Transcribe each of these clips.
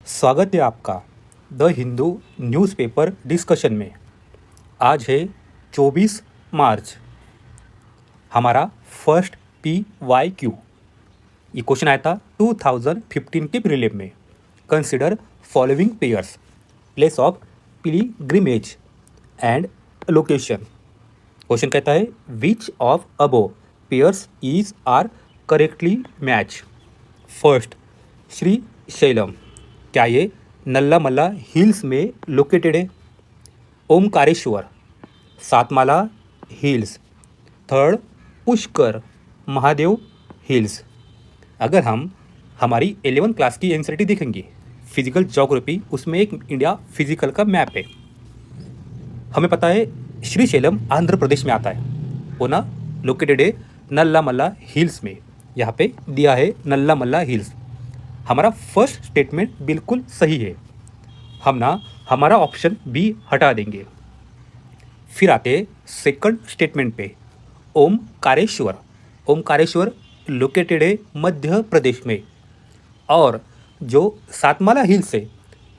स्वागत है आपका द हिंदू न्यूज़पेपर डिस्कशन में। आज है 24 मार्च। हमारा फर्स्ट PYQ ये क्वेश्चन आया था 2015 के प्रीलिम में। Consider following pairs, place of pilgrimage and location. Question कहता है which of above pairs is are correctly match. First, Srisailam, क्या ये नल्लामल्ला हिल्स में लोकेटेड है? Omkareshwar, Satmala hills. Third, Pushkar Mahadev hills. अगर हम हमारी 11 क्लास की एनसीईआरटी देखेंगे फिजिकल ज्योग्राफी, उसमें एक इंडिया फिजिकल का मैप है। हमें पता है श्रीशैलम आंध्र प्रदेश में आता है, वो ना लोकेटेड है नल्लामल्ला हिल्स में। यहाँ पे दिया है नल्लामल्ला हिल्स। हमारा फर्स्ट स्टेटमेंट बिल्कुल सही है। हम ना हमारा ऑप्शन बी हटा देंगे। फिर आते सेकंड स्टेटमेंट पे। ओमकारेश्वर, ओमकारेश्वर लोकेटेड है मध्य प्रदेश में, और जो सातमाला हिल्स है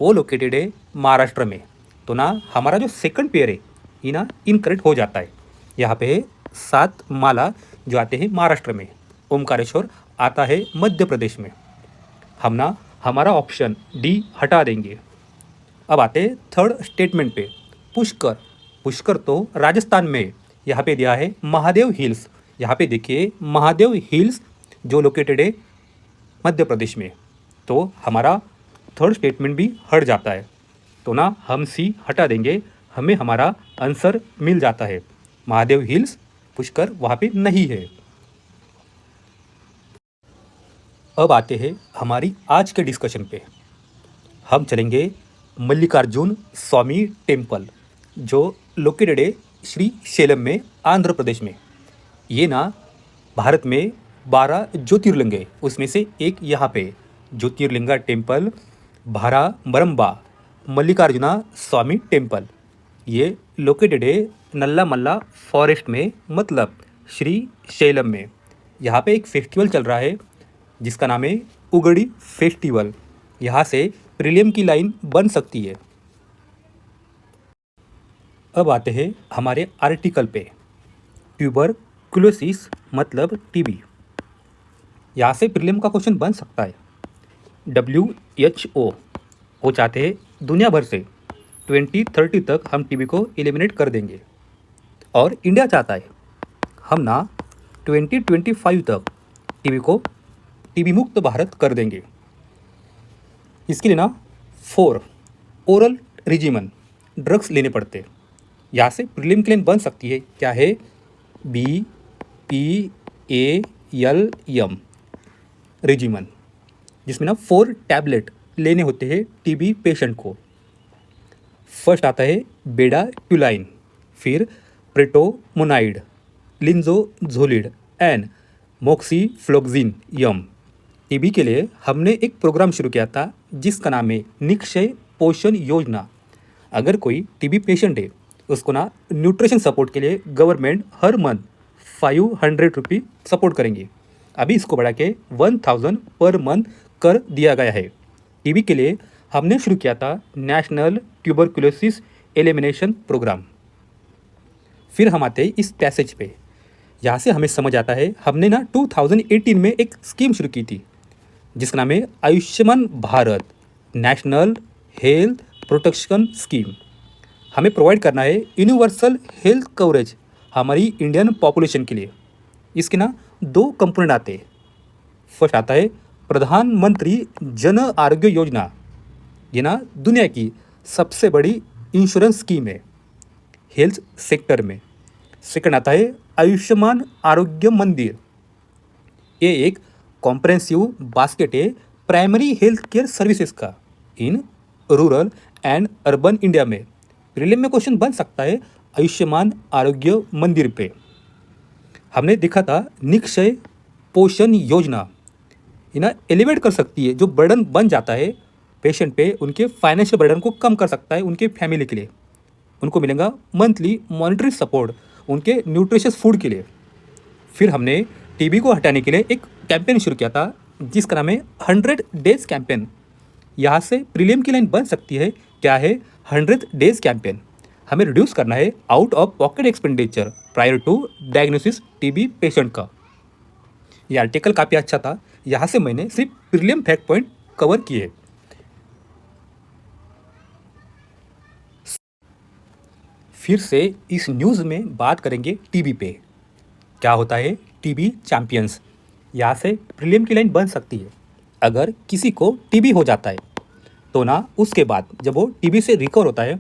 वो लोकेटेड है महाराष्ट्र में। तो ना हमारा जो सेकंड पेयर है ये ना इनकरेक्ट हो जाता है। यहाँ पे है सातमाला जो आते हैं महाराष्ट्र में, ओमकारेश्वर आता है मध्य प्रदेश में। हम ना हमारा ऑप्शन डी हटा देंगे। अब आते थर्ड स्टेटमेंट पे। पुष्कर, पुष्कर तो राजस्थान में, यहाँ पे दिया है महादेव हिल्स। यहाँ पे देखिए महादेव हिल्स जो लोकेटेड है मध्य प्रदेश में। तो हमारा थर्ड स्टेटमेंट भी हट जाता है। तो ना हम सी हटा देंगे, हमें हमारा आंसर मिल जाता है। महादेव हिल्स, पुष्कर वहाँ पे नहीं है। अब आते हैं हमारी आज के डिस्कशन पे। हम चलेंगे मल्लिकार्जुन स्वामी टेम्पल जो लोकेटेड है श्री शैलम में, आंध्र प्रदेश में। ये ना भारत में 12 ज्योतिर्लिंग है, उसमें से एक यहाँ पे ज्योतिर्लिंगा टेम्पल भारामरंबा मल्लिकार्जुना स्वामी टेम्पल। ये लोकेटेड है नल्लामल्ला फॉरेस्ट में, मतलब श्री शैलम में। यहाँ पे एक फेस्टिवल चल रहा है जिसका नाम है उगड़ी फेस्टिवल। यहाँ से प्रीलियम की लाइन बन सकती है। अब आते हैं हमारे आर्टिकल पे। ट्यूबरकुलोसिस मतलब टीबी, यहाँ से प्रीलियम का क्वेश्चन बन सकता है। WHO वो चाहते हैं दुनिया भर से 2030 तक हम टीबी को एलिमिनेट कर देंगे, और इंडिया चाहता है हम ना 2025 तक टीबी मुक्त भारत कर देंगे। इसके लिए ना 4 ओरल रिजिमन ड्रग्स लेने पड़ते। यहाँ से प्रीलिम क्लेम बन सकती है, क्या है? BPALM रिजिमन, जिसमें ना 4 टैबलेट लेने होते हैं टीबी पेशेंट को। फर्स्ट आता है बेडाक्यूलाइन, फिर प्रेटोमोनाइड, लिंजोझोलिड एंड मोक्सीफ्लोक्सिन यम। टीबी के लिए हमने एक प्रोग्राम शुरू किया था जिसका नाम है निक्षय पोषण योजना। अगर कोई टीबी पेशेंट है उसको ना न्यूट्रिशन सपोर्ट के लिए गवर्नमेंट हर मंथ 500 रुपये सपोर्ट करेंगे। अभी इसको बढ़ा के 1000 पर मंथ कर दिया गया है। टीबी के लिए हमने शुरू किया था नेशनल ट्यूबरकुलोसिस एलिमिनेशन प्रोग्राम। फिर हम आते हैं इस पैसेज पे। यहाँ से हमें समझ आता है हमने ना 2018 में एक स्कीम शुरू की थी जिसका नाम है Ayushman Bharat national health protection scheme. हमें प्रोवाइड करना है यूनिवर्सल हेल्थ कवरेज हमारी इंडियन पॉपुलेशन के लिए। इसके ना 2 कंपोनेंट आते हैं। फर्स्ट आता है प्रधानमंत्री जन आरोग्य योजना, ये ना दुनिया की सबसे बड़ी इंश्योरेंस स्कीम है हेल्थ सेक्टर में। सेकंड आता है आयुष्मान आरोग्य मंदिर, ये एक कॉम्प्रेहेंसिव बास्केट है प्राइमरी हेल्थ केयर सर्विसेज का in rural and urban India में। प्रीलिम में क्वेश्चन बन सकता है आयुष्मान आरोग्य मंदिर पे। हमने देखा था निक्षय पोषण योजना, ये ना एलिवेट कर सकती है जो बर्डन बन जाता है पेशेंट पे, उनके फाइनेंशियल बर्डन को कम कर सकता है उनके फैमिली के लिए। उनको मिलेगा मंथली मॉनिटरी सपोर्ट उनके न्यूट्रिशियस फूड के लिए। फिर हमने टीबी को हटाने के लिए एक कैंपेन शुरू किया था जिसका नाम है 100 डेज कैंपेन। यहाँ से प्रीलियम की लाइन बन सकती है, क्या है 100 डेज कैंपेन। हमें रिड्यूस करना है out of pocket expenditure prior to diagnosis TB patient का। ये आर्टिकल काफ़ी अच्छा था, यहाँ से मैंने सिर्फ प्रीलियम फैक्ट पॉइंट कवर किए। फिर से इस न्यूज़ में बात करेंगे टीबी पे। क्या होता है टीबी चैंपियंस। यहाँ से प्रीलियम की लाइन बन सकती है। अगर किसी को टीबी हो जाता है तो ना उसके बाद जब वो टीबी से रिकवर होता है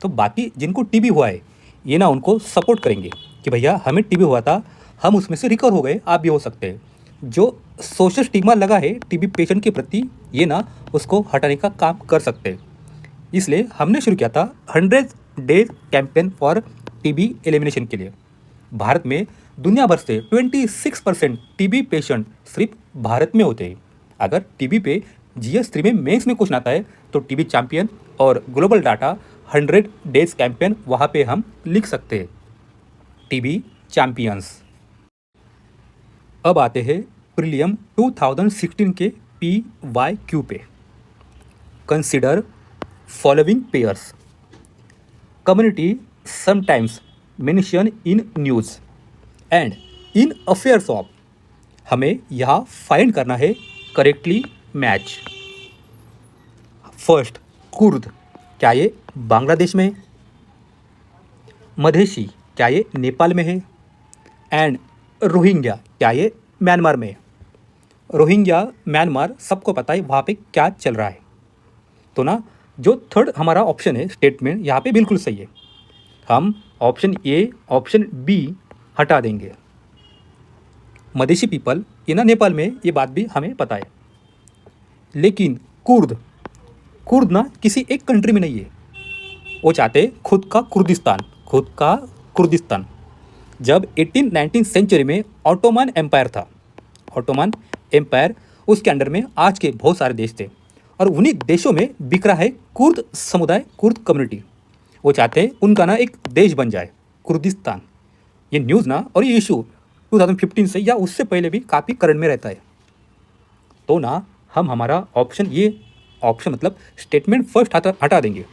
तो बाकी जिनको टीबी हुआ है ये ना उनको सपोर्ट करेंगे कि भैया हमें टीबी हुआ था, हम उसमें से रिकवर हो गए, आप भी हो सकते हैं। जो सोशल स्टिग्मा लगा है टीबी पेशेंट के प्रति, ये ना उसको हटाने का काम कर सकते हैं। इसलिए हमने शुरू किया था 100 days campaign for TB elimination के लिए। भारत में दुनिया भर से 26% टीबी पेशेंट सिर्फ भारत में होते हैं। अगर टीबी पे GS3 में मेंस में क्वेश्चन आता है तो टीबी चैंपियन और ग्लोबल डाटा 100 डेज कैंपेन वहाँ पे हम लिख सकते हैं, टीबी चैंपियंस। अब आते हैं प्रीलियम 2016 के PYQ पे। Consider following pairs. Community sometimes mention in news and in affairs of. हमें यहाँ फाइंड करना है करेक्टली मैच। फर्स्ट, कुर्द, क्या ये बांग्लादेश में है? मधेशी, क्या ये नेपाल में है? एंड रोहिंग्या, क्या ये म्यांमार में है? रोहिंग्या म्यांमार सबको पता है वहाँ पे क्या चल रहा है। तो ना जो थर्ड हमारा ऑप्शन है स्टेटमेंट, यहाँ पे बिल्कुल सही है। हम ऑप्शन ए ऑप्शन बी हटा देंगे। मधेशी पीपल ये ना नेपाल में, ये बात भी हमें पता है। लेकिन कुर्द, कुर्द ना किसी एक कंट्री में नहीं है। वो चाहते खुद का कुर्दिस्तान, खुद का कुर्दिस्तान। जब 18-19 सेंचुरी में ऑटोमन एम्पायर था, ऑटोमन एम्पायर, उसके अंडर में आज के बहुत सारे देश थे और उन्हीं देशों में बिखरा है कुर्द समुदाय, कुर्द कम्युनिटी। वो चाहते हैं उनका ना एक देश बन जाए कुर्दिस्तान। ये न्यूज़ ना और ये इशू 2015 से या उससे पहले भी काफ़ी करंट में रहता है। तो ना हम हमारा ऑप्शन, ये ऑप्शन मतलब स्टेटमेंट फर्स्ट हटा देंगे।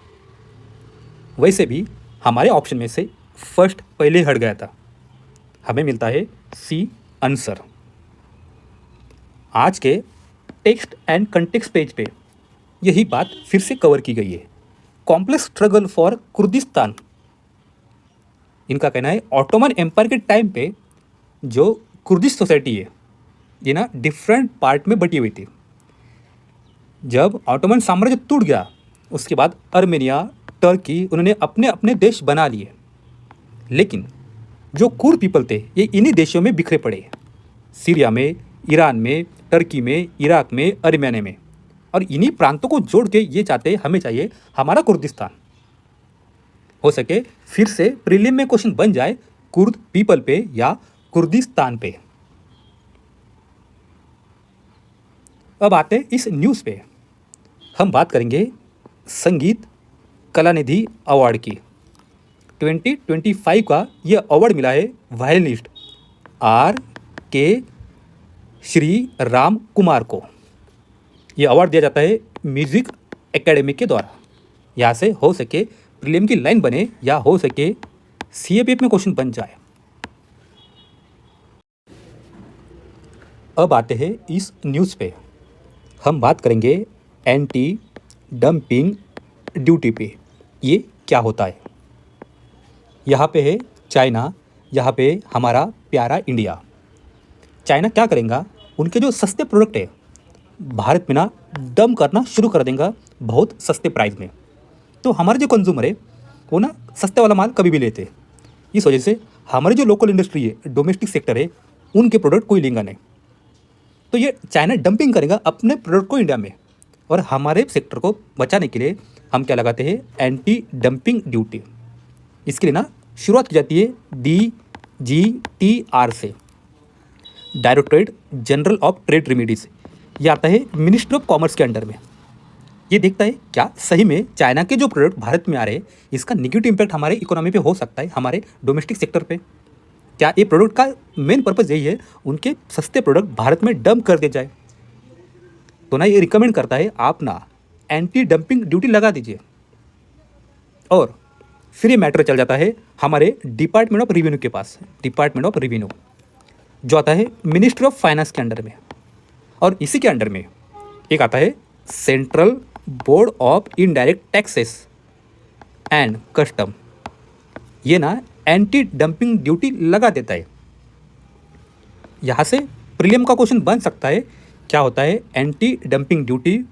वैसे भी हमारे ऑप्शन में से फर्स्ट पहले हट गया था, हमें मिलता है सी आंसर। आज के टेक्स्ट एंड कंटेक्स्ट पेज पे यही बात फिर से कवर की गई है। Complex struggle for Kurdistan. इनका कहना है ऑटोमन एम्पायर के टाइम पे जो कुर्दिश सोसाइटी है ये ना डिफरेंट पार्ट में बटी हुई थी। जब ऑटोमन साम्राज्य टूट गया उसके बाद अर्मेनिया, टर्की, उन्होंने अपने अपने देश बना लिए। लेकिन जो कुर्द पीपल थे ये इन्हीं देशों में बिखरे पड़े, सीरिया में, ईरान में, टर्की में, इराक में, अर्मेनिया में। और इन्हीं प्रांतों को जोड़ के ये चाहते हमें चाहिए हमारा कुर्दिस्तान। हो सके फिर से प्रीलिम में क्वेश्चन बन जाए कुर्द पीपल पे या कुर्दिस्तान पे। अब आते इस न्यूज़ पे। हम बात करेंगे संगीत कलानिधि अवार्ड की। 2025 का ये अवार्ड मिला है वायलिनिस्ट RK श्री राम कुमार को। ये अवार्ड दिया जाता है म्यूजिक एकेडमी के द्वारा। यहाँ से हो सके प्रीलिम की लाइन बने या हो सके CAPF में क्वेश्चन बन जाए। अब आते हैं इस न्यूज़ पे। हम बात करेंगे एंटी डंपिंग ड्यूटी पे। ये क्या होता है? यहाँ पे है चाइना, यहाँ पे हमारा प्यारा इंडिया। चाइना क्या करेगा, उनके जो सस्ते प्रोडक्ट है भारत में ना डंप करना शुरू कर देगा बहुत सस्ते प्राइस में। तो हमारे जो कंज्यूमर है वो ना सस्ते वाला माल कभी भी लेते हैं। इस वजह से हमारी जो लोकल इंडस्ट्री है, डोमेस्टिक सेक्टर है, उनके प्रोडक्ट कोई लेगा नहीं। तो ये चाइना डंपिंग करेगा अपने प्रोडक्ट को इंडिया में। और हमारे सेक्टर को बचाने के लिए हम क्या लगाते हैं, एंटी डंपिंग ड्यूटी। इसके लिए ना शुरुआत की जाती है DGTR से, directorate general of trade remedies. ये आता है मिनिस्ट्री ऑफ कॉमर्स के अंडर में। ये देखता है क्या सही में चाइना के जो प्रोडक्ट भारत में आ रहे हैं इसका नेगेटिव इम्पैक्ट हमारे इकोनॉमी पे हो सकता है, हमारे डोमेस्टिक सेक्टर पे। क्या ये प्रोडक्ट का मेन पर्पज़ यही है उनके सस्ते प्रोडक्ट भारत में डंप कर दिए जाए। तो ना ये रिकमेंड करता है आप ना एंटी डंपिंग ड्यूटी लगा दीजिए। और फिर ये मैटर चल जाता है हमारे डिपार्टमेंट ऑफ रेवेन्यू के पास, डिपार्टमेंट ऑफ रेवेन्यू जो आता है मिनिस्ट्री ऑफ फाइनेंस के अंडर में। और इसी के अंडर में एक आता है central board of indirect taxes and custom. ये ना एंटी डंपिंग ड्यूटी लगा देता है। यहाँ से प्रीलिम का क्वेश्चन बन सकता है, क्या होता है एंटी डंपिंग ड्यूटी,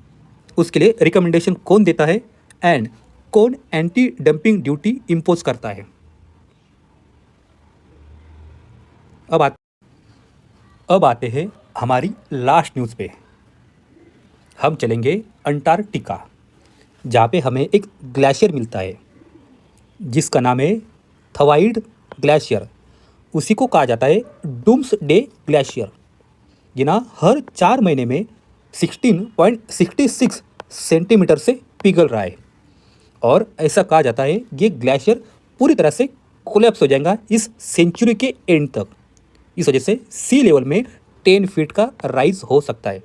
उसके लिए रिकमेंडेशन कौन देता है एंड कौन एंटी डंपिंग ड्यूटी इम्पोज करता है। अब आते हैं हमारी लास्ट न्यूज़ पे। हम चलेंगे अंटार्कटिका, जहाँ पे हमें एक ग्लेशियर मिलता है जिसका नाम है थवाइड ग्लेशियर। उसी को कहा जाता है डूम्सडे ग्लेशियर। ये ना हर 4 महीने में 16.66 सेंटीमीटर से पिघल रहा है। और ऐसा कहा जाता है ये ग्लेशियर पूरी तरह से कोलैप्स हो जाएगा इस सेंचुरी के एंड तक। इस वजह से सी लेवल में 10 फीट का राइज हो सकता है।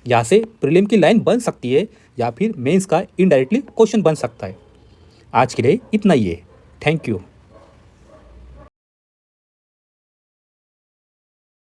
यहाँ से प्रीलिम की लाइन बन सकती है या फिर मेंस का इनडायरेक्टली क्वेश्चन बन सकता है। आज के लिए इतना ही है। Thank you.